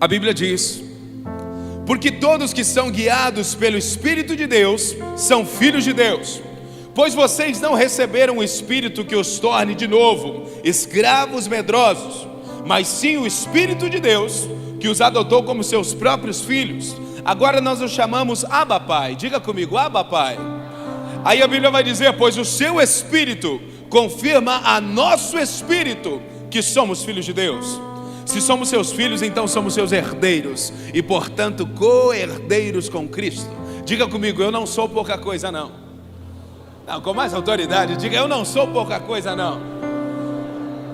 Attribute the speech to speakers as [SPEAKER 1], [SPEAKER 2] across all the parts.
[SPEAKER 1] A Bíblia diz: porque todos que são guiados pelo Espírito de Deus são filhos de Deus. Pois vocês não receberam o Espírito que os torne de novo escravos medrosos, mas sim o Espírito de Deus, que os adotou como seus próprios filhos. Agora nós os chamamos Abba Pai. Diga comigo, Abba Pai. Aí a Bíblia vai dizer: pois o seu Espírito confirma a nosso Espírito que somos filhos de Deus. Se somos seus filhos, então somos seus herdeiros e portanto co-herdeiros com Cristo. Diga comigo, eu não sou pouca coisa não. Não, com mais autoridade, diga, eu não sou pouca coisa não.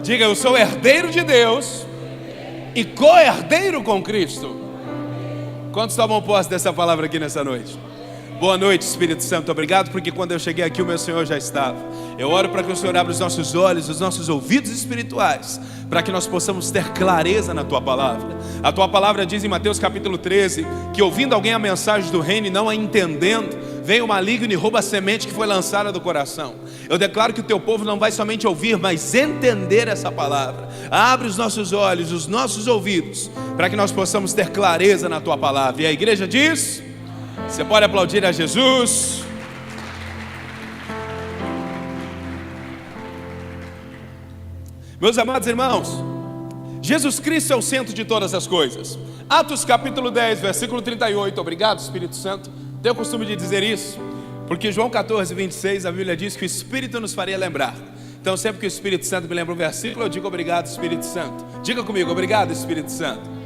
[SPEAKER 1] Diga, eu sou herdeiro de Deus e co-herdeiro com Cristo. Quantos tomam posse dessa palavra aqui nessa noite? Boa noite, Espírito Santo. Obrigado porque quando eu cheguei aqui o meu Senhor já estava. Eu oro para que o Senhor abra os nossos olhos, os nossos ouvidos espirituais, para que nós possamos ter clareza na Tua palavra. A Tua palavra diz em Mateus capítulo 13 que ouvindo alguém a mensagem do reino e não a entendendo, vem o maligno e rouba a semente que foi lançada do coração. Eu declaro que o Teu povo não vai somente ouvir, mas entender essa palavra. Abre os nossos olhos, os nossos ouvidos, para que nós possamos ter clareza na Tua palavra. E a igreja diz: você pode aplaudir a Jesus. Meus amados irmãos, Jesus Cristo é o centro de todas as coisas. Atos capítulo 10, versículo 38. Obrigado, Espírito Santo. Tenho o costume de dizer isso, porque João 14, 26, a Bíblia diz que o Espírito nos faria lembrar. Então sempre que o Espírito Santo me lembra um versículo, eu digo obrigado, Espírito Santo. Diga comigo, obrigado, Espírito Santo.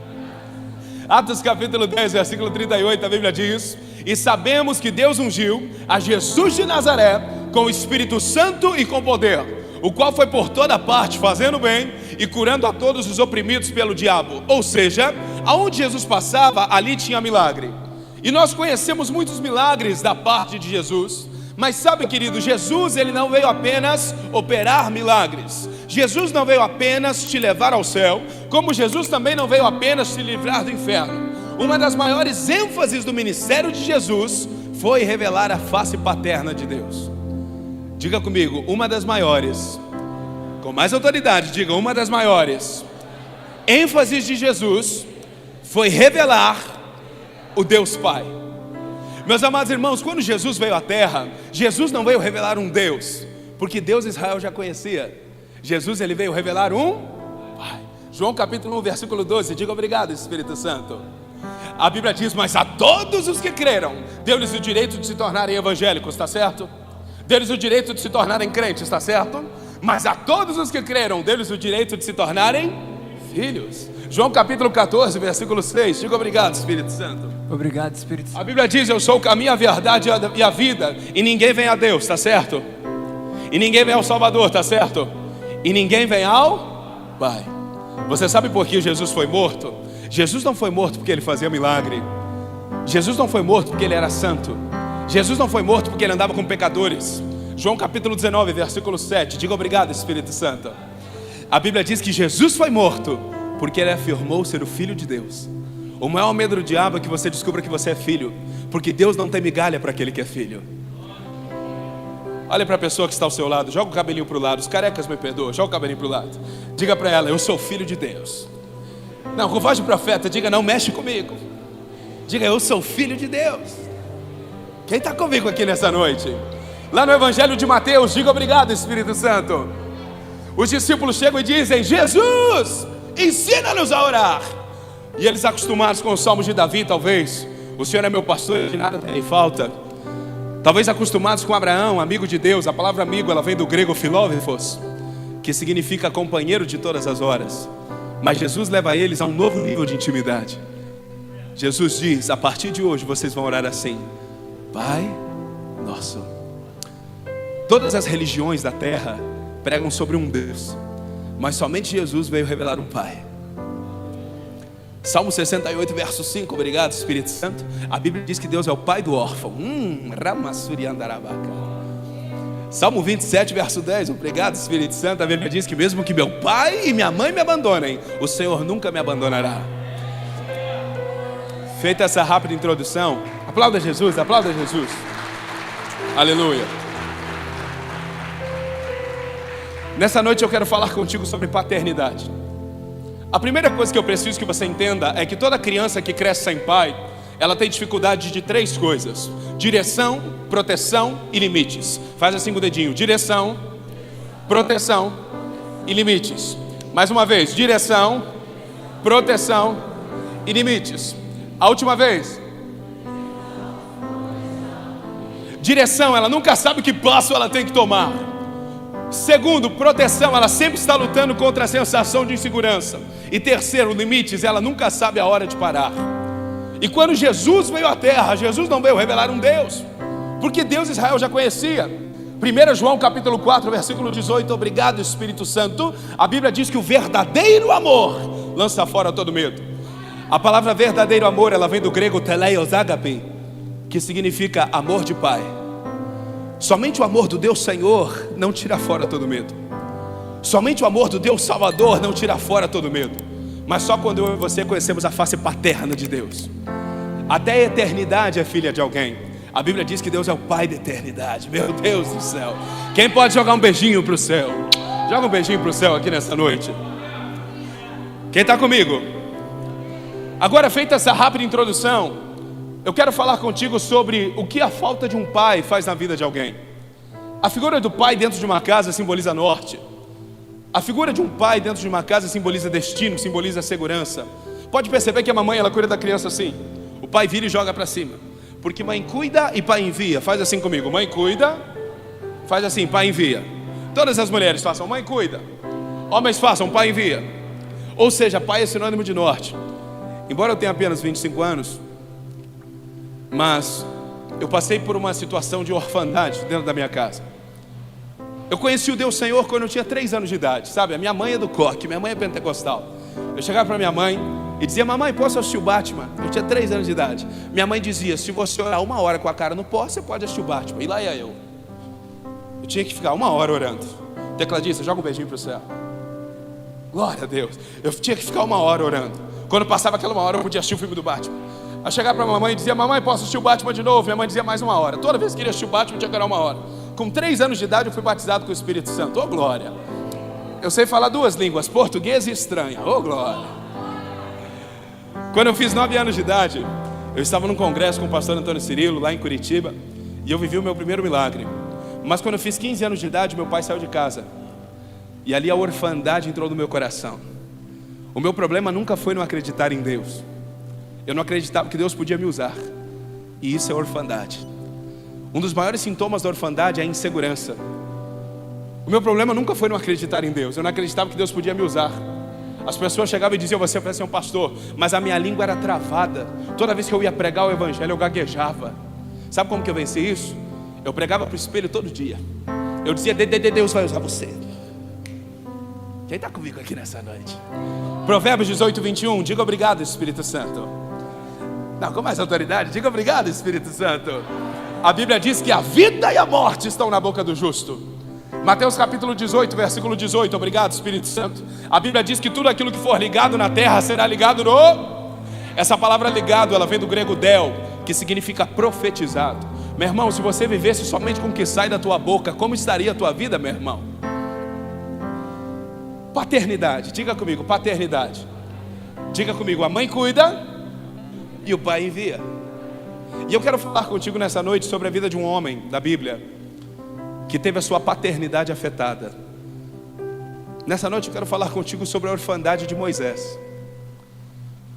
[SPEAKER 1] Atos capítulo 10, versículo 38, a Bíblia diz: e sabemos que Deus ungiu a Jesus de Nazaré com o Espírito Santo e com poder, o qual foi por toda parte fazendo bem e curando a todos os oprimidos pelo diabo. Ou seja, aonde Jesus passava, ali tinha milagre. E nós conhecemos muitos milagres da parte de Jesus. Mas sabe, querido, Jesus ele não veio apenas operar milagres. Jesus não veio apenas te levar ao céu, como Jesus também não veio apenas te livrar do inferno. Uma das maiores ênfases do ministério de Jesus foi revelar a face paterna de Deus. Diga comigo, uma das maiores, com mais autoridade, diga, uma das maiores ênfases de Jesus foi revelar o Deus Pai. Meus amados irmãos, quando Jesus veio à terra, Jesus não veio revelar um Deus, porque Deus Israel já conhecia. Jesus ele veio revelar um Pai. João capítulo 1, versículo 12, diga obrigado, Espírito Santo. A Bíblia diz: mas a todos os que creram, deu-lhes o direito de se tornarem evangélicos, está certo? Deu-lhes o direito de se tornarem crentes, está certo? Mas a todos os que creram, deu-lhes o direito de se tornarem filhos. João capítulo 14, versículo 6, diga obrigado, Espírito Santo.
[SPEAKER 2] Obrigado, Espírito Santo.
[SPEAKER 1] A Bíblia diz: eu sou o caminho, a verdade e a vida, e ninguém vem a Deus, está certo? E ninguém vem ao Salvador, está certo? E ninguém vem ao Pai. Você sabe por que Jesus foi morto? Jesus não foi morto porque ele fazia milagre. Jesus não foi morto porque ele era santo. Jesus não foi morto porque ele andava com pecadores. João capítulo 19, versículo 7, diga obrigado, Espírito Santo. A Bíblia diz que Jesus foi morto porque ele afirmou ser o Filho de Deus. O maior medo do diabo é que você descubra que você é filho, porque Deus não tem migalha para aquele que é filho. Olha para a pessoa que está ao seu lado, joga o cabelinho para o lado. Os carecas me perdoam, joga o cabelinho para o lado. Diga para ela: eu sou filho de Deus. Não, com voz de profeta, diga: não mexe comigo. Diga: eu sou filho de Deus. Quem está comigo aqui nessa noite? Lá no Evangelho de Mateus, diga obrigado, Espírito Santo. Os discípulos chegam e dizem: Jesus, ensina-nos a orar. E eles, acostumados com os salmos de Davi, talvez: o Senhor é meu pastor e de nada tem falta. Talvez acostumados com Abraão, amigo de Deus. A palavra amigo, ela vem do grego filósofos, que significa companheiro de todas as horas. Mas Jesus leva eles a um novo nível de intimidade. Jesus diz: a partir de hoje vocês vão orar assim: Pai Nosso. Todas as religiões da terra pregam sobre um Deus, mas somente Jesus veio revelar um Pai. Salmo 68, verso 5, obrigado, Espírito Santo. A Bíblia diz que Deus é o pai do órfão. Salmo 27, verso 10, obrigado, Espírito Santo. A Bíblia diz que mesmo que meu pai e minha mãe me abandonem, o Senhor nunca me abandonará. Feita essa rápida introdução, aplauda Jesus, aplauda Jesus. Aleluia. Nessa noite eu quero falar contigo sobre paternidade. A primeira coisa que eu preciso que você entenda é que toda criança que cresce sem pai, ela tem dificuldade de 3 coisas: direção, proteção e limites. Faz assim com o dedinho: direção, proteção e limites. Mais uma vez: direção, proteção e limites. A última vez: direção, ela nunca sabe que passo ela tem que tomar. Segundo, proteção, ela sempre está lutando contra a sensação de insegurança. E terceiro, limites, ela nunca sabe a hora de parar. E quando Jesus veio à terra, Jesus não veio revelar um Deus, porque Deus Israel já conhecia. 1 João capítulo 4, versículo 18, obrigado Espírito Santo. A Bíblia diz que o verdadeiro amor lança fora todo medo. A palavra verdadeiro amor, ela vem do grego teleios agape, que significa amor de pai. Somente o amor do Deus Senhor não tira fora todo medo. Somente o amor do Deus Salvador não tira fora todo medo. Mas só quando eu e você conhecemos a face paterna de Deus. Até a eternidade é filha de alguém. A Bíblia diz que Deus é o Pai da eternidade. Meu Deus do céu. Quem pode jogar um beijinho para o céu? Joga um beijinho para o céu aqui nessa noite. Quem está comigo? Agora, feita essa rápida introdução, eu quero falar contigo sobre o que a falta de um pai faz na vida de alguém. A figura do pai dentro de uma casa simboliza norte. A figura de um pai dentro de uma casa simboliza destino, simboliza segurança. Pode perceber que a mamãe, ela cuida da criança assim. O pai vira e joga para cima. Porque mãe cuida e pai envia. Faz assim comigo: mãe cuida, faz assim, pai envia. Todas as mulheres façam: mãe cuida. Homens façam: pai envia. Ou seja, pai é sinônimo de norte. Embora eu tenha apenas 25 anos, mas eu passei por uma situação de orfandade dentro da minha casa. Eu conheci o Deus Senhor quando eu tinha 3 anos de idade, sabe? A minha mãe é do coque, minha mãe é pentecostal. Eu chegava para minha mãe e dizia: mamãe, posso assistir o Batman? Eu tinha 3 anos de idade. Minha mãe dizia: se você orar 1 hora com a cara no pó, você pode assistir o Batman. E lá ia eu. Eu tinha que ficar 1 hora orando. Tecladista, joga um beijinho para o céu. Glória a Deus. Eu tinha que ficar 1 hora orando. Quando passava aquela 1 hora, eu podia assistir o filme do Batman. Eu chegava para a mamãe e dizia: mamãe, posso assistir o Batman de novo? Minha mãe dizia: mais 1 hora. Toda vez que queria assistir o Batman, tinha que orar 1 hora. Com 3 anos de idade, eu fui batizado com o Espírito Santo. Ô glória. Eu sei falar 2 línguas, português e estranha. Ô glória. Quando eu fiz 9 anos de idade, eu estava num congresso com o pastor Antônio Cirilo, lá em Curitiba, e eu vivi o meu primeiro milagre. Mas quando eu fiz 15 anos de idade, meu pai saiu de casa. E ali a orfandade entrou no meu coração. O meu problema nunca foi não acreditar em Deus. Eu não acreditava que Deus podia me usar. E isso é orfandade. Um dos maiores sintomas da orfandade é a insegurança. O meu problema nunca foi não acreditar em Deus. Eu não acreditava que Deus podia me usar. As pessoas chegavam e diziam: você vai ser um pastor. Mas a minha língua era travada. Toda vez que eu ia pregar o evangelho, eu gaguejava. Sabe como que eu venci isso? Eu pregava para o espelho todo dia. Eu dizia: Deus vai usar você. Quem está comigo aqui nessa noite? Provérbios 18, 21. Diga obrigado, Espírito Santo. Não, com mais autoridade, diga obrigado, Espírito Santo. A Bíblia diz que a vida e a morte estão na boca do justo. Mateus capítulo 18, versículo 18. Obrigado, Espírito Santo. A Bíblia diz que tudo aquilo que for ligado na terra será ligado no... Essa palavra ligado, ela vem do grego del, que significa profetizado. Meu irmão, se você vivesse somente com o que sai da tua boca, como estaria a tua vida, meu irmão? Paternidade, diga comigo, paternidade. Diga comigo: a mãe cuida e o pai envia. E eu quero falar contigo nessa noite sobre a vida de um homem da Bíblia que teve a sua paternidade afetada. Nessa noite eu quero falar contigo sobre a orfandade de Moisés.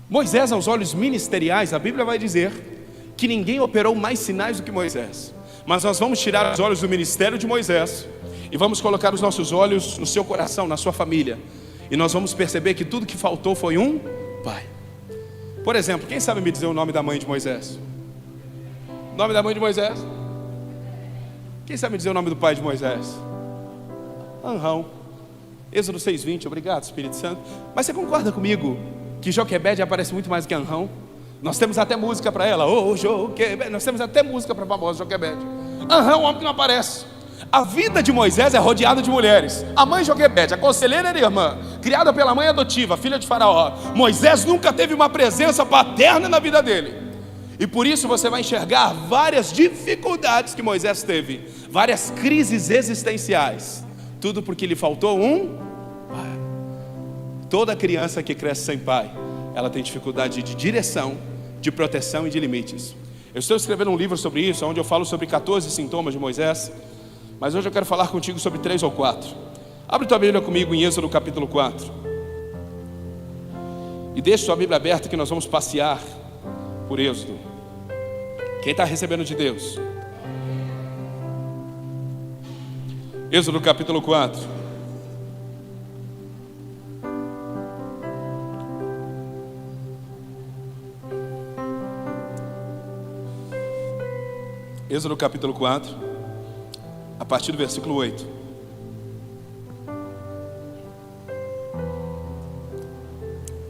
[SPEAKER 1] Moisés, aos olhos ministeriais, a Bíblia vai dizer que ninguém operou mais sinais do que Moisés. Mas nós vamos tirar os olhos do ministério de Moisés e vamos colocar os nossos olhos no seu coração, na sua família. E nós vamos perceber que tudo que faltou foi um pai. Por exemplo, quem sabe me dizer o nome da mãe de Moisés? O nome da mãe de Moisés? Quem sabe me dizer o nome do pai de Moisés? Anrão. Êxodo 6:20, obrigado, Espírito Santo. Mas você concorda comigo que Joquebede aparece muito mais do que Anrão? Nós temos até música para ela. Joquebede. Nós temos até música para a famosa Joquebede. Anrão é um homem que não aparece. A vida de Moisés é rodeada de mulheres. A mãe Joquebede, a conselheira era irmã, criada pela mãe adotiva, filha de Faraó. Moisés nunca teve uma presença paterna na vida dele. E por isso você vai enxergar várias dificuldades que Moisés teve, várias crises existenciais. Tudo porque lhe faltou um pai. Toda criança que cresce sem pai, ela tem dificuldade de direção, de proteção e de limites. Eu estou escrevendo um livro sobre isso, onde eu falo sobre 14 sintomas de Moisés, mas hoje eu quero falar contigo sobre 3 ou 4. Abre tua Bíblia comigo em Êxodo capítulo 4. E deixa tua Bíblia aberta que nós vamos passear por Êxodo. Quem está recebendo de Deus? Êxodo capítulo 4. Êxodo capítulo 4, a partir do versículo 8.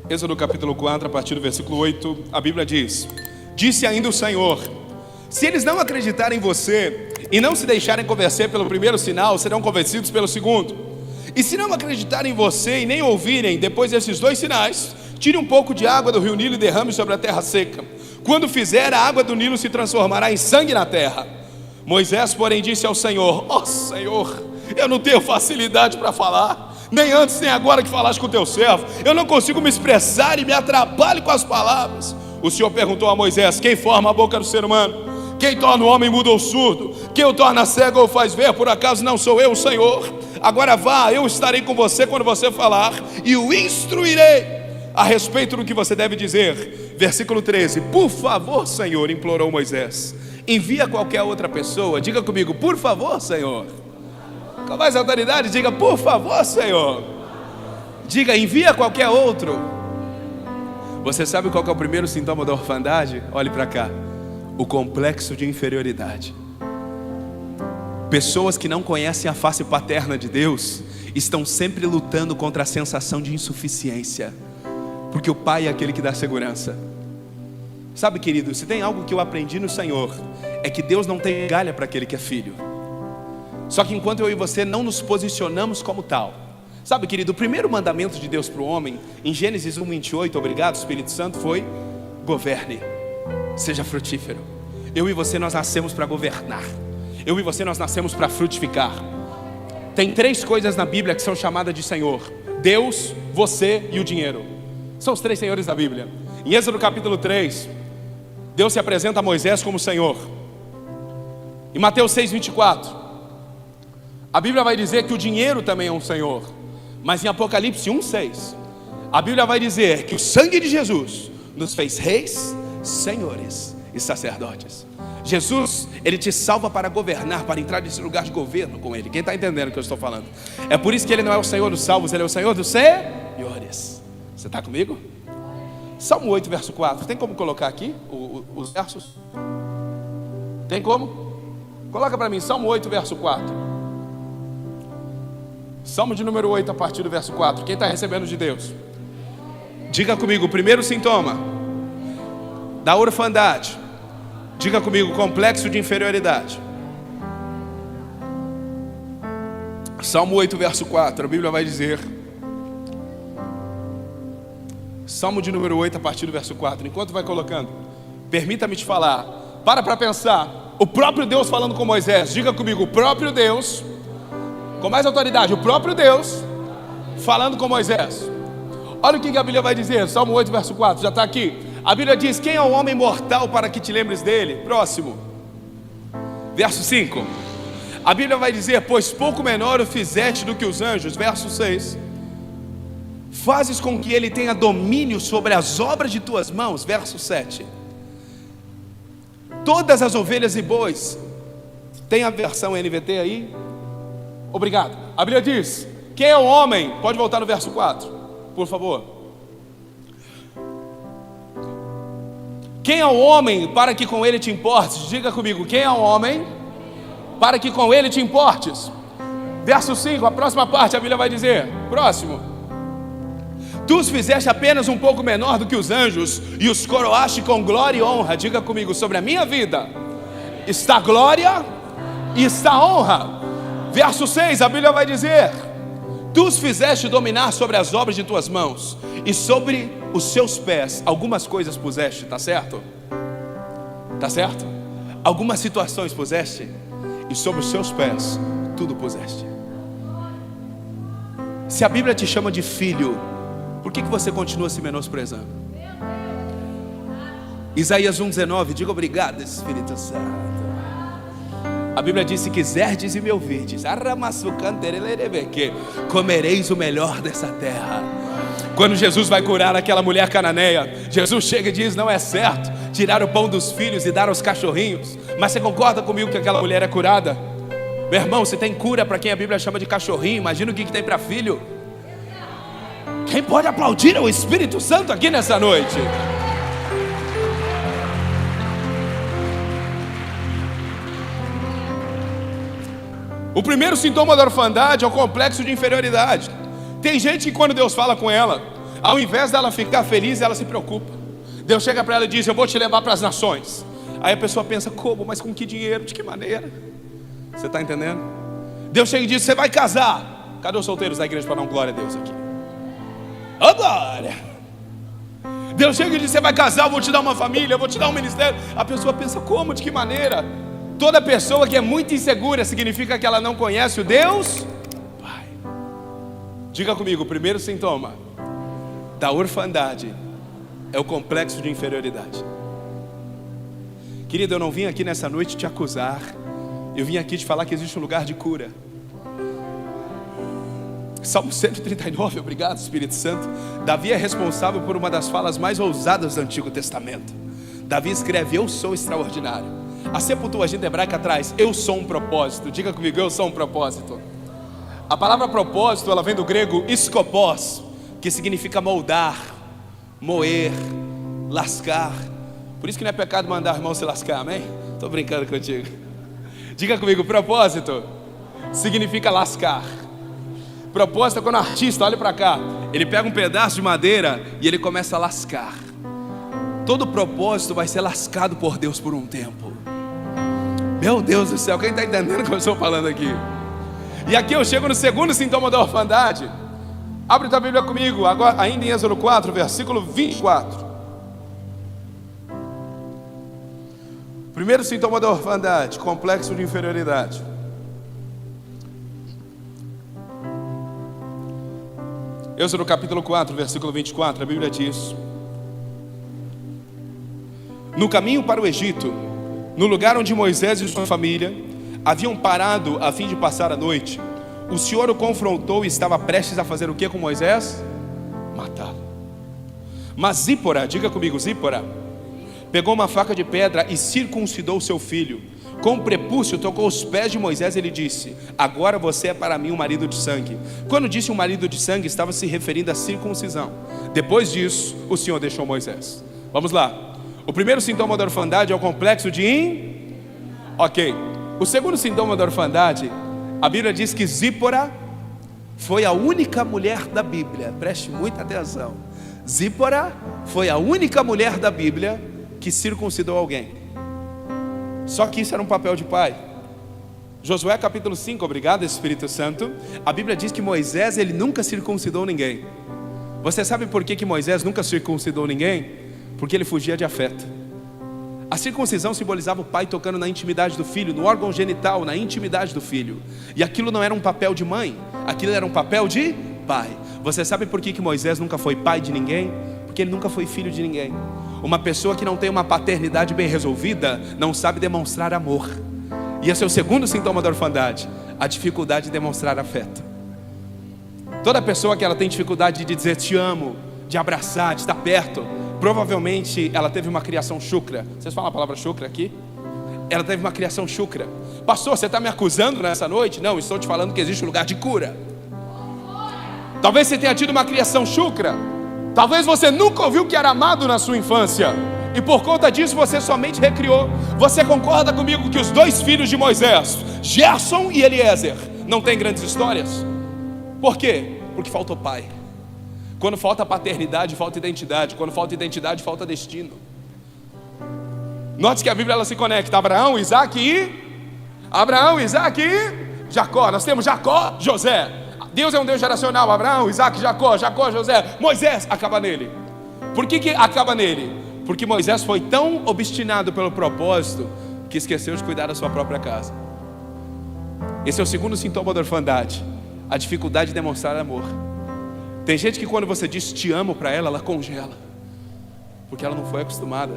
[SPEAKER 1] Êxodo capítulo 4, a partir do versículo 8, a Bíblia diz: Disse ainda o Senhor: se eles não acreditarem em você e não se deixarem convencer pelo primeiro sinal, serão convencidos pelo segundo. E se não acreditarem em você e nem ouvirem depois desses 2 sinais, tire um pouco de água do rio Nilo e derrame sobre a terra seca. Quando fizer, a água do Nilo se transformará em sangue na terra. Moisés, porém, disse ao Senhor: ó Senhor, eu não tenho facilidade para falar, nem antes nem agora que falaste com o teu servo. Eu não consigo me expressar e me atrapalho com as palavras. O Senhor perguntou a Moisés: quem forma a boca do ser humano? Quem torna o homem mudo ou surdo? Quem o torna cego ou faz ver? Por acaso não sou eu, o Senhor? Agora vá, eu estarei com você quando você falar e o instruirei a respeito do que você deve dizer. Versículo 13: por favor, Senhor, implorou Moisés, envia qualquer outra pessoa. Diga comigo: por favor, Senhor. Com mais autoridade, diga: por favor, Senhor. Diga: envia qualquer outro. Você sabe qual que é o primeiro sintoma da orfandade? Olhe para cá: o complexo de inferioridade. Pessoas que não conhecem a face paterna de Deus estão sempre lutando contra a sensação de insuficiência, porque o Pai é aquele que dá segurança. Sabe, querido, se tem algo que eu aprendi no Senhor, é que Deus não tem galha para aquele que é filho. Só que enquanto eu e você não nos posicionamos como tal. Sabe, querido, o primeiro mandamento de Deus para o homem, em Gênesis 1:28, obrigado Espírito Santo, foi: governe, seja frutífero. Eu e você, nós nascemos para governar. Eu e você, nós nascemos para frutificar. Tem 3 coisas na Bíblia que são chamadas de Senhor: Deus, você e o dinheiro. São os 3 senhores da Bíblia. Em Êxodo capítulo 3, Deus se apresenta a Moisés como Senhor. Em Mateus 6:24, a Bíblia vai dizer que o dinheiro também é um Senhor. Mas em Apocalipse 1:6, a Bíblia vai dizer que o sangue de Jesus nos fez reis, senhores e sacerdotes. Jesus, Ele te salva para governar, para entrar nesse lugar de governo com Ele. Quem está entendendo o que eu estou falando? É por isso que Ele não é o Senhor dos salvos, Ele é o Senhor dos senhores. Você está comigo? Salmo 8, verso 4. Tem como colocar aqui os versos? Tem como? Coloca para mim, Salmo 8, verso 4. Salmo de número 8, a partir do verso 4. Quem está recebendo de Deus? Diga comigo: o primeiro sintoma da orfandade. Diga comigo: complexo de inferioridade. Salmo 8, verso 4, a Bíblia vai dizer, Salmo de número 8, a partir do verso 4. Enquanto vai colocando, permita-me te falar, para pensar. O próprio Deus falando com Moisés. Diga comigo: o próprio Deus, com mais autoridade, o próprio Deus falando com Moisés. Olha o que a Bíblia vai dizer, Salmo 8, verso 4, já está aqui. A Bíblia diz: quem é o homem mortal para que te lembres dele? Próximo. Verso 5. A Bíblia vai dizer: pois pouco menor o fizeste do que os anjos. Verso 6. Fazes com que ele tenha domínio sobre as obras de tuas mãos. Verso 7. Todas as ovelhas e bois. Tem a versão NVT aí? Obrigado. A Bíblia diz: quem é o homem? Pode voltar no verso 4, por favor. Quem é o homem para que com ele te importes? Diga comigo: quem é o homem para que com ele te importes? Verso 5, a próxima parte, a Bíblia vai dizer, próximo: tu os fizeste apenas um pouco menor do que os anjos e os coroaste com glória e honra. Diga comigo: sobre a minha vida está glória e está honra. Verso 6, a Bíblia vai dizer: tu os fizeste dominar sobre as obras de tuas mãos, e sobre os seus pés algumas coisas puseste. Está certo? Está certo? Algumas situações puseste, e sobre os seus pés tudo puseste. Se a Bíblia te chama de filho, Por que você continua se menosprezando? Isaías 1,19, diga obrigado, Espírito Santo. A Bíblia diz: se quiserdes e me ouvirdes, comereis o melhor dessa terra. Quando Jesus vai curar aquela mulher cananeia, Jesus chega e diz: não é certo tirar o pão dos filhos e dar aos cachorrinhos. Mas você concorda comigo que aquela mulher é curada? Meu irmão, se tem cura para quem a Bíblia chama de cachorrinho, imagina o que tem para filho. Quem pode aplaudir é o Espírito Santo aqui nessa noite. O primeiro sintoma da orfandade é o complexo de inferioridade. Tem gente que quando Deus fala com ela, ao invés dela ficar feliz, ela se preocupa. Deus chega para ela e diz: eu vou te levar para as nações. Aí a pessoa pensa: como? Mas com que dinheiro? De que maneira? Você está entendendo? Deus chega e diz: você vai casar. Cadê os solteiros da igreja para dar um glória a Deus aqui? Ô glória! Deus chega e diz: você vai casar, eu vou te dar uma família, eu vou te dar um ministério. A pessoa pensa: como? De que maneira? Toda pessoa que é muito insegura significa que ela não conhece o Deus Pai. Diga comigo: o primeiro sintoma da orfandade é o complexo de inferioridade. Querido, eu não vim aqui nessa noite te acusar. Eu vim aqui te falar que existe um lugar de cura. Salmo 139, obrigado Espírito Santo. Davi é responsável por uma das falas mais ousadas do Antigo Testamento. Davi escreve: eu sou extraordinário. A Septuaginta hebraica traz: eu sou um propósito. Diga comigo: eu sou um propósito. A palavra propósito, ela vem do grego skopos, que significa moldar, moer, lascar. Por isso que não é pecado mandar o irmão se lascar, amém? Estou brincando contigo. Diga comigo: propósito significa lascar. Propósito é quando o artista, olha para cá, ele pega um pedaço de madeira e ele começa a lascar. Todo propósito vai ser lascado por Deus por um tempo. Meu Deus do céu, quem está entendendo o que eu estou falando aqui? E aqui eu chego no segundo sintoma da orfandade. Abre tua Bíblia comigo, agora, ainda em Êxodo 4, versículo 24. Primeiro sintoma da orfandade: complexo de inferioridade. Êxodo capítulo 4, versículo 24, a Bíblia diz: no caminho para o Egito, no lugar onde Moisés e sua família haviam parado a fim de passar a noite, o Senhor o confrontou e estava prestes a fazer o que com Moisés? Matá-lo. Mas Zípora, diga comigo: Zípora pegou uma faca de pedra e circuncidou seu filho. Com o prepúcio tocou os pés de Moisés e ele disse: agora você é para mim um marido de sangue. Quando disse um marido de sangue, estava se referindo à circuncisão. Depois disso, o Senhor deixou Moisés. Vamos lá. O primeiro sintoma da orfandade é o complexo de Ok. O segundo sintoma da orfandade, a Bíblia diz que Zípora foi a única mulher da Bíblia. Preste muita atenção. Zípora foi a única mulher da Bíblia que circuncidou alguém. Só que isso era um papel de pai. Josué capítulo 5, obrigado Espírito Santo. A Bíblia diz que Moisés, ele nunca circuncidou ninguém. Você sabe por que Moisés nunca circuncidou ninguém? Porque ele fugia de afeto. A circuncisão simbolizava o pai tocando na intimidade do filho, no órgão genital, na intimidade do filho. E aquilo não era um papel de mãe, aquilo era um papel de pai. Você sabe por que Moisés nunca foi pai de ninguém? Porque ele nunca foi filho de ninguém. Uma pessoa que não tem uma paternidade bem resolvida não sabe demonstrar amor. E esse é o segundo sintoma da orfandade: a dificuldade de demonstrar afeto. Toda pessoa que ela tem dificuldade de dizer te amo, de abraçar, de estar perto, provavelmente ela teve uma criação chucra. Vocês falam a palavra chucra aqui? Ela teve uma criação chucra. Pastor, você está me acusando nessa noite? Não, estou te falando que existe um lugar de cura. Talvez você tenha tido uma criação chucra. Talvez você nunca ouviu que era amado na sua infância, e por conta disso você somente recriou. Você concorda comigo que os dois filhos de Moisés, Gerson e Eliezer, não têm grandes histórias? Por quê? Porque faltou pai. Quando falta paternidade, falta identidade. Quando falta identidade, falta destino. Note que a Bíblia ela se conecta: Abraão, Isaac e Jacó. Nós temos Jacó, José. Deus é um Deus geracional: Abraão, Isaac, Jacó, José. Moisés acaba nele. Por que acaba nele? Porque Moisés foi tão obstinado pelo propósito que esqueceu de cuidar da sua própria casa. Esse é o segundo sintoma da orfandade: a dificuldade de demonstrar amor. Tem gente que quando você diz te amo para ela, ela congela, porque ela não foi acostumada.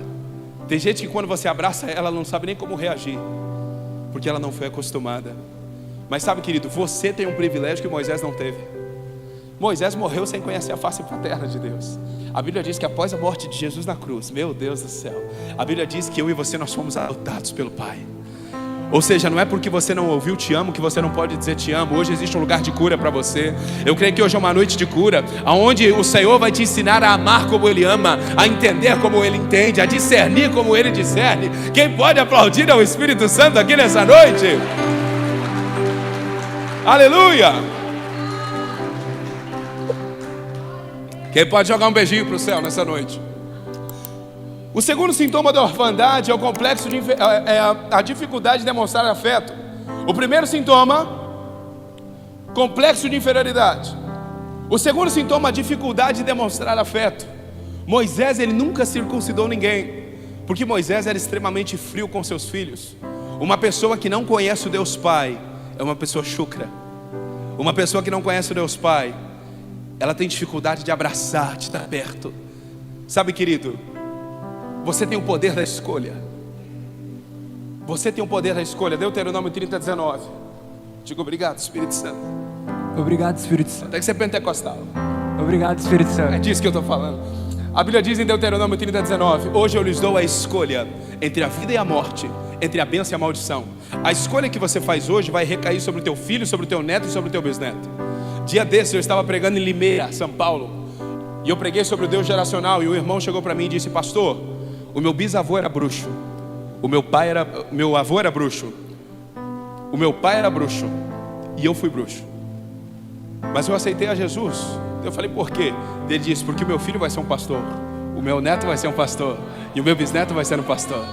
[SPEAKER 1] Tem gente que quando você abraça ela, ela não sabe nem como reagir, porque ela não foi acostumada. Mas sabe, querido, você tem um privilégio que Moisés não teve. Moisés morreu sem conhecer a face paterna de Deus. A Bíblia diz que após a morte de Jesus na cruz, meu Deus do céu, a Bíblia diz que eu e você, nós fomos adotados pelo Pai. Ou seja, não é porque você não ouviu te amo que você não pode dizer te amo. Hoje existe um lugar de cura para você. Eu creio que hoje é uma noite de cura, onde o Senhor vai te ensinar a amar como Ele ama, a entender como Ele entende, a discernir como Ele discerne. Quem pode aplaudir ao Espírito Santo aqui nessa noite? Aleluia! Quem pode jogar um beijinho para o céu nessa noite? O segundo sintoma da orfandade é o complexo a dificuldade de demonstrar afeto. O primeiro sintoma, complexo de inferioridade. O segundo sintoma, a dificuldade de demonstrar afeto. Moisés, ele nunca circuncidou ninguém, porque Moisés era extremamente frio com seus filhos. Uma pessoa que não conhece o Deus Pai é uma pessoa chucra. Uma pessoa que não conhece o Deus Pai, ela tem dificuldade de abraçar, de estar perto. Sabe, querido, você tem o poder da escolha. Você tem o poder da escolha. Deuteronômio 30:19. Diga obrigado, Espírito Santo.
[SPEAKER 2] Obrigado, Espírito Santo.
[SPEAKER 1] Tem que ser pentecostal.
[SPEAKER 2] Obrigado, Espírito Santo.
[SPEAKER 1] É disso que eu estou falando. A Bíblia diz em Deuteronômio 30:19: hoje eu lhes dou a escolha entre a vida e a morte, entre a bênção e a maldição. A escolha que você faz hoje vai recair sobre o teu filho, sobre o teu neto e sobre o teu bisneto. Dia desses eu estava pregando em Limeira, São Paulo, e eu preguei sobre o Deus geracional. E o irmão chegou para mim e disse: pastor, o meu bisavô era bruxo, meu avô era bruxo, o meu pai era bruxo e eu fui bruxo, mas eu aceitei a Jesus. Eu falei: por quê? Ele disse: porque o meu filho vai ser um pastor, o meu neto vai ser um pastor e o meu bisneto vai ser um pastor.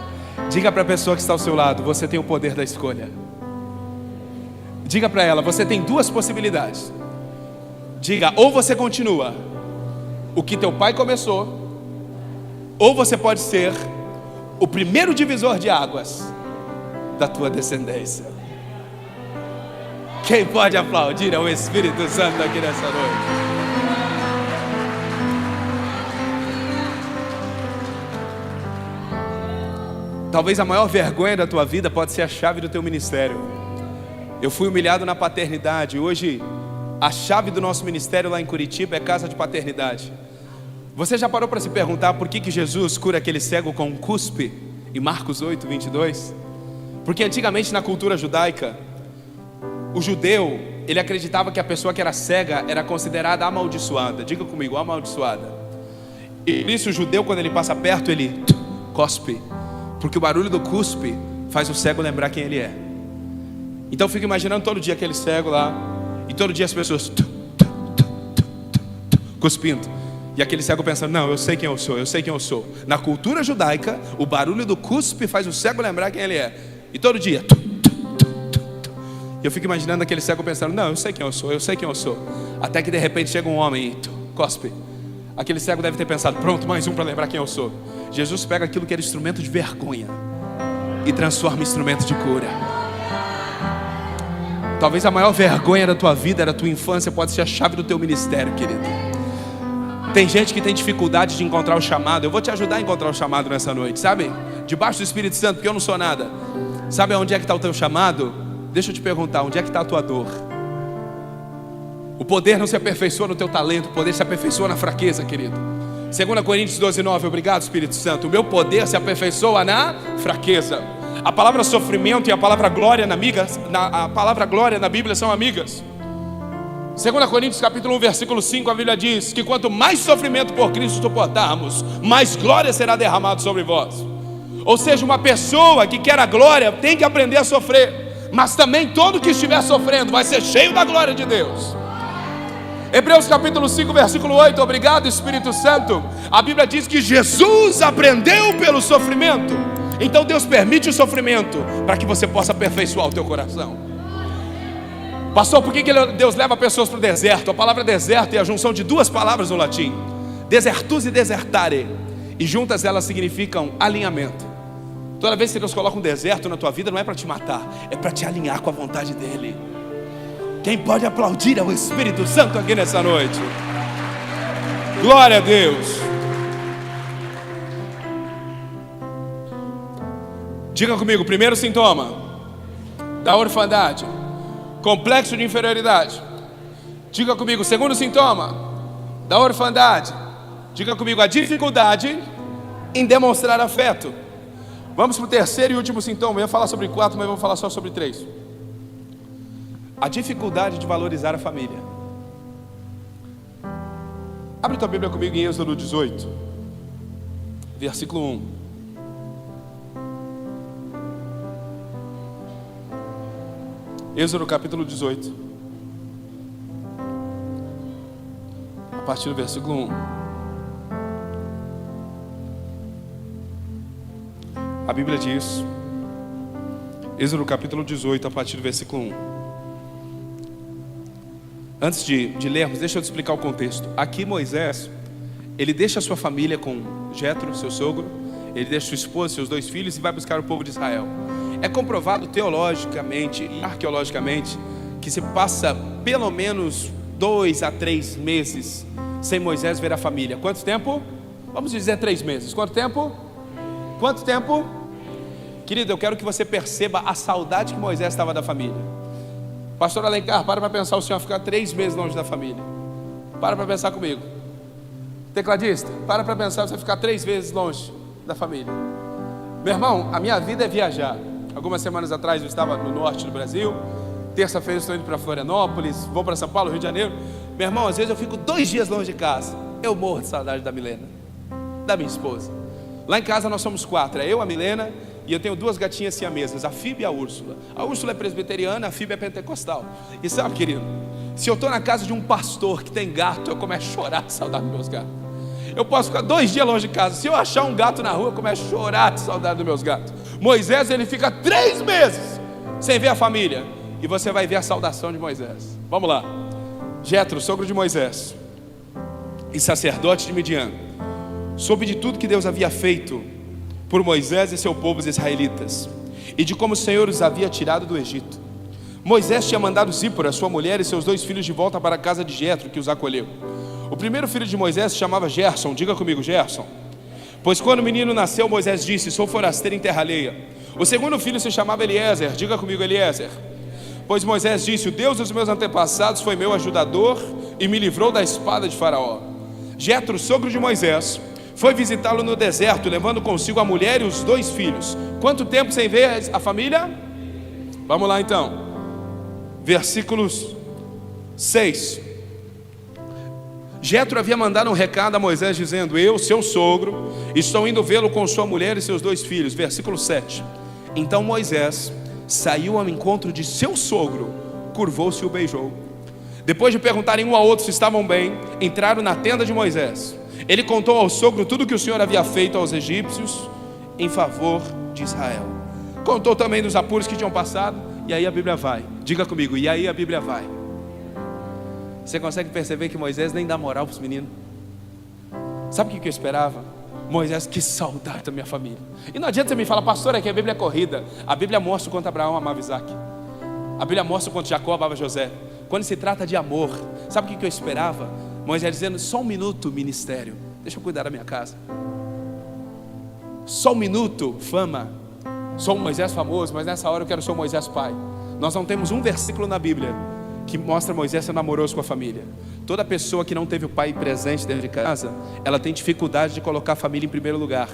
[SPEAKER 1] Diga para a pessoa que está ao seu lado: você tem o poder da escolha. Diga para ela: você tem duas possibilidades. Diga: ou você continua o que teu pai começou, ou você pode ser o primeiro divisor de águas da tua descendência. Quem pode aplaudir ao Espírito Santo aqui nessa noite? Talvez a maior vergonha da tua vida pode ser a chave do teu ministério. Eu fui humilhado na paternidade. Hoje a chave do nosso ministério lá em Curitiba é casa de paternidade. Você já parou para se perguntar por que Jesus cura aquele cego com um cuspe em Marcos 8:22? Porque antigamente na cultura judaica, o judeu, ele acreditava que a pessoa que era cega era considerada amaldiçoada. Diga comigo: amaldiçoada. E por isso o judeu, quando ele passa perto, ele cospe, porque o barulho do cuspe faz o cego lembrar quem ele é. Então eu fico imaginando todo dia aquele cego lá, e todo dia as pessoas cuspindo, e aquele cego pensando: não, eu sei quem eu sou, eu sei quem eu sou. Na cultura judaica, o barulho do cuspe faz o cego lembrar quem ele é. E todo dia e eu fico imaginando aquele cego pensando: não, eu sei quem eu sou, eu sei quem eu sou. Até que de repente chega um homem e cospe. Aquele cego deve ter pensado: pronto, mais um para lembrar quem eu sou. Jesus pega aquilo que era instrumento de vergonha e transforma em instrumento de cura. Talvez a maior vergonha da tua vida, da tua infância, pode ser a chave do teu ministério, querido. Tem gente que tem dificuldade de encontrar o chamado. Eu vou te ajudar a encontrar o chamado nessa noite, sabe? Debaixo do Espírito Santo, porque eu não sou nada. Sabe onde é que está o teu chamado? Deixa eu te perguntar: onde é que está a tua dor? O poder não se aperfeiçoa no teu talento, o poder se aperfeiçoa na fraqueza, querido. 2 Coríntios 12:9, obrigado, Espírito Santo. O meu poder se aperfeiçoa na fraqueza. A palavra sofrimento e a palavra glória a palavra glória na Bíblia são amigas. 2 Coríntios capítulo 1, versículo 5, a Bíblia diz que quanto mais sofrimento por Cristo suportarmos, mais glória será derramado sobre vós. Ou seja, uma pessoa que quer a glória tem que aprender a sofrer, mas também todo que estiver sofrendo vai ser cheio da glória de Deus. Hebreus capítulo 5, versículo 8, obrigado, Espírito Santo. A Bíblia diz que Jesus aprendeu pelo sofrimento. Então Deus permite o sofrimento para que você possa aperfeiçoar o teu coração. Pastor, por que Deus leva pessoas para o deserto? A palavra deserto é a junção de duas palavras no latim: desertus e desertare, e juntas elas significam alinhamento. Toda vez que Deus coloca um deserto na tua vida, não é para te matar, é para te alinhar com a vontade dEle. Quem pode aplaudir ao Espírito Santo aqui nessa noite? Glória a Deus. Diga comigo, primeiro sintoma da orfandade, complexo de inferioridade. Diga comigo, segundo sintoma da orfandade. Diga comigo, a dificuldade em demonstrar afeto. Vamos para o terceiro e último sintoma. Eu ia falar sobre 4, mas vou falar só sobre 3. A dificuldade de valorizar a família. Abre tua Bíblia comigo em Êxodo 18, versículo 1. Êxodo capítulo 18, a partir do versículo 1. A Bíblia diz, Êxodo capítulo 18, a partir do versículo 1. Antes de lermos, deixa eu te explicar o contexto. Aqui Moisés, ele deixa a sua família com Jetro, seu sogro. Ele deixa sua esposa, seus 2 filhos e vai buscar o povo de Israel. É comprovado teologicamente e arqueologicamente que se passa pelo menos 2 a 3 meses sem Moisés ver a família. Quanto tempo? Vamos dizer 3 meses. Quanto tempo? Quanto tempo? Querido, eu quero que você perceba a saudade que Moisés estava da família. Pastor Alencar, para pensar, o senhor ficar 3 meses longe da família. Para pensar comigo. Tecladista, para pensar, você ficar 3 vezes longe da família. Meu irmão, a minha vida é viajar. Algumas semanas atrás eu estava no norte do Brasil. Terça-feira eu estou indo para Florianópolis, vou para São Paulo, Rio de Janeiro. Meu irmão, às vezes eu fico 2 dias longe de casa. Eu morro de saudade da Milena, da minha esposa. Lá em casa nós somos 4, é eu, a Milena, e eu tenho 2 gatinhas siamesas, a Phoebe e a Úrsula. A Úrsula é presbiteriana, a Phoebe é pentecostal. E sabe, querido, se eu estou na casa de um pastor que tem gato, eu começo a chorar de saudade dos meus gatos. Eu posso ficar 2 dias longe de casa. Se eu achar um gato na rua, eu começo a chorar de saudade dos meus gatos. Moisés, ele fica 3 meses sem ver a família. E você vai ver a saudação de Moisés. Vamos lá. Jetro, sogro de Moisés e sacerdote de Midian, soube de tudo que Deus havia feito por Moisés e seu povo, os israelitas, e de como o Senhor os havia tirado do Egito. Moisés tinha mandado Zípora, sua mulher, e seus 2 filhos de volta para a casa de Jetro, que os acolheu. O primeiro filho de Moisés se chamava Gerson. Diga comigo, Gerson. Pois quando o menino nasceu, Moisés disse: sou forasteiro em terra alheia. O segundo filho se chamava Eliezer. Diga comigo, Eliezer. Pois Moisés disse: o Deus dos meus antepassados foi meu ajudador e me livrou da espada de Faraó. Jetro, sogro de Moisés, foi visitá-lo no deserto, levando consigo a mulher e os 2 filhos. Quanto tempo sem ver a família? Vamos lá então. Versículos 6. Jetro havia mandado um recado a Moisés dizendo: eu, seu sogro, estou indo vê-lo com sua mulher e seus 2 filhos. Versículo 7. Então Moisés saiu ao encontro de seu sogro, curvou-se e o beijou. Depois de perguntarem um ao outro se estavam bem, entraram na tenda de Moisés. Ele contou ao sogro tudo o que o Senhor havia feito aos egípcios em favor de Israel. Contou também dos apuros que tinham passado. E aí a Bíblia vai. Diga comigo, e aí a Bíblia vai. Você consegue perceber que Moisés nem dá moral para os meninos? Sabe o que eu esperava? Moisés, que saudade da minha família. E não adianta você me falar: pastor, é que a Bíblia é corrida. A Bíblia mostra o quanto Abraão amava Isaac. A Bíblia mostra o quanto Jacó amava José. Quando se trata de amor, sabe o que eu esperava? Moisés dizendo: só 1 minuto, ministério, deixa eu cuidar da minha casa. Só 1 minuto, fama. Sou um Moisés famoso, mas nessa hora eu quero ser o Moisés pai. Nós não temos um versículo na Bíblia que mostra Moisés sendo amoroso com a família. Toda pessoa que não teve o pai presente dentro de casa, ela tem dificuldade de colocar a família em primeiro lugar.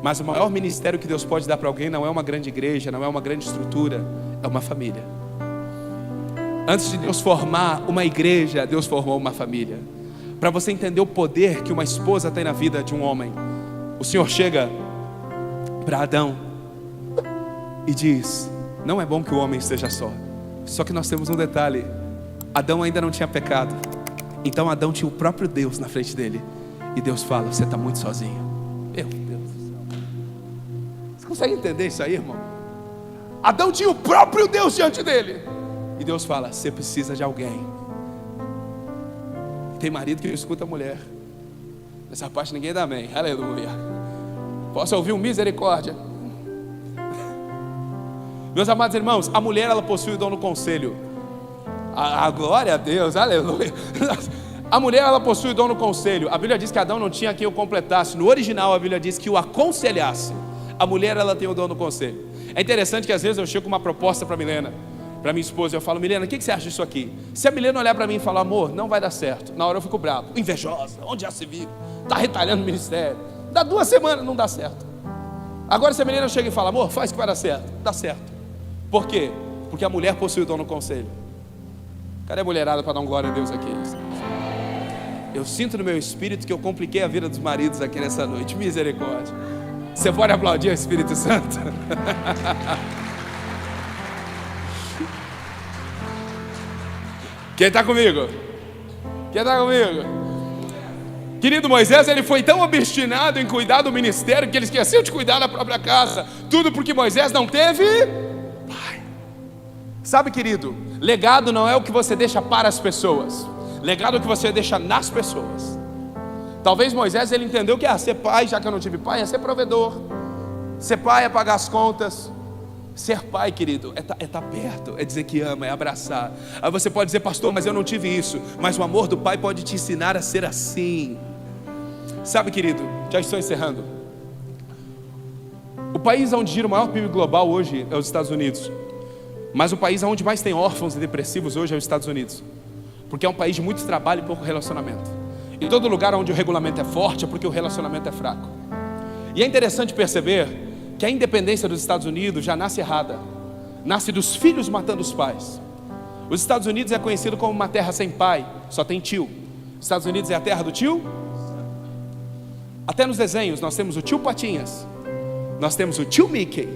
[SPEAKER 1] Mas o maior ministério que Deus pode dar para alguém não é uma grande igreja, não é uma grande estrutura, é uma família. Antes de Deus formar uma igreja, Deus formou uma família. Para você entender o poder que uma esposa tem na vida de um homem, o Senhor chega para Adão e diz: não é bom que o homem esteja só. Só que nós temos um detalhe: Adão ainda não tinha pecado. Então Adão tinha o próprio Deus na frente dele. E Deus fala: você está muito sozinho. Meu Deus do céu. Você consegue entender isso aí, irmão? Adão tinha o próprio Deus diante dele. E Deus fala: você precisa de alguém. Tem marido que não escuta a mulher. Nessa parte ninguém dá amém. Aleluia. Posso ouvir um misericórdia? Meus amados irmãos, a mulher, ela possui o dom do conselho. A glória a Deus, aleluia. A mulher, ela possui o dom do conselho. A Bíblia diz que Adão não tinha quem o completasse. No original, a Bíblia diz que o aconselhasse. A mulher, ela tem o dom do conselho. É interessante que às vezes eu chego com uma proposta para Milena, para minha esposa, eu falo: Milena, o que você acha disso aqui? Se a Milena olhar para mim e falar: amor, não vai dar certo, na hora eu fico bravo, invejosa, onde já se viu, está retalhando o ministério, dá 2 semanas, não dá certo. Agora se a Milena chega e fala: amor, faz que vai dar certo, dá certo. Por quê? Porque a mulher possui o dom do conselho. Cadê a mulherada para dar um glória a Deus aqui? Eu sinto no meu espírito que eu compliquei a vida dos maridos aqui nessa noite. Misericórdia. Você pode aplaudir o Espírito Santo? Quem está comigo? Quem está comigo? Querido, Moisés, ele foi tão obstinado em cuidar do ministério que ele esqueceu de cuidar da própria casa. Tudo porque Moisés não teve pai. Sabe, querido, legado não é o que você deixa para as pessoas. Legado é o que você deixa nas pessoas. Talvez Moisés, ele entendeu que ser pai, já que eu não tive pai, é ser provedor. Ser pai é pagar as contas. Ser pai, querido, é estar perto, é dizer que ama, é abraçar. Aí você pode dizer: pastor, mas eu não tive isso. Mas o amor do pai pode te ensinar a ser assim. Sabe, querido, já estou encerrando. O país onde gira o maior PIB global hoje é os Estados Unidos. Mas o país onde mais tem órfãos e depressivos hoje é os Estados Unidos. Porque é um país de muito trabalho e pouco relacionamento. Em todo lugar onde o regulamento é forte é porque o relacionamento é fraco. E é interessante perceber que a independência dos Estados Unidos já nasce errada. Nasce dos filhos matando os pais. Os Estados Unidos é conhecido como uma terra sem pai, só tem tio. Os Estados Unidos é a terra do tio. Até nos desenhos nós temos o tio Patinhas, nós temos o tio Mickey,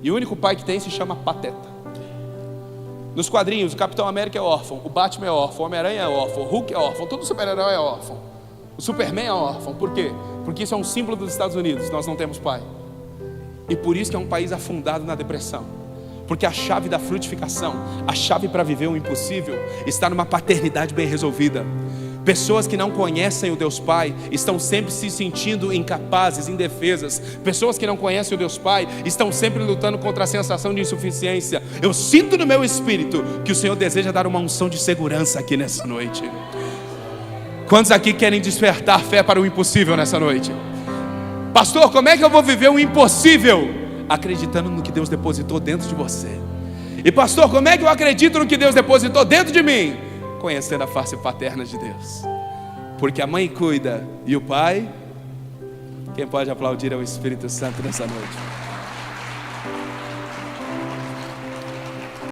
[SPEAKER 1] e o único pai que tem se chama Pateta. Nos quadrinhos, o Capitão América é órfão, o Batman é órfão, o Homem-Aranha é órfão, o Hulk é órfão, todo super-herói é órfão. O Superman é órfão. Por quê? Porque isso é um símbolo dos Estados Unidos. Nós não temos pai. E por isso que é um país afundado na depressão. Porque a chave da frutificação, a chave para viver o impossível, está numa paternidade bem resolvida. Pessoas que não conhecem o Deus Pai estão sempre se sentindo incapazes, indefesas. Pessoas que não conhecem o Deus Pai estão sempre lutando contra a sensação de insuficiência. Eu sinto no meu espírito que o Senhor deseja dar uma unção de segurança aqui nessa noite. Quantos aqui querem despertar fé para o impossível nessa noite? Pastor, como é que eu vou viver o impossível? Acreditando no que Deus depositou dentro de você. E pastor, como é que eu acredito no que Deus depositou dentro de mim? Conhecendo a face paterna de Deus. Porque a mãe cuida e o pai, quem pode aplaudir é o Espírito Santo nessa noite.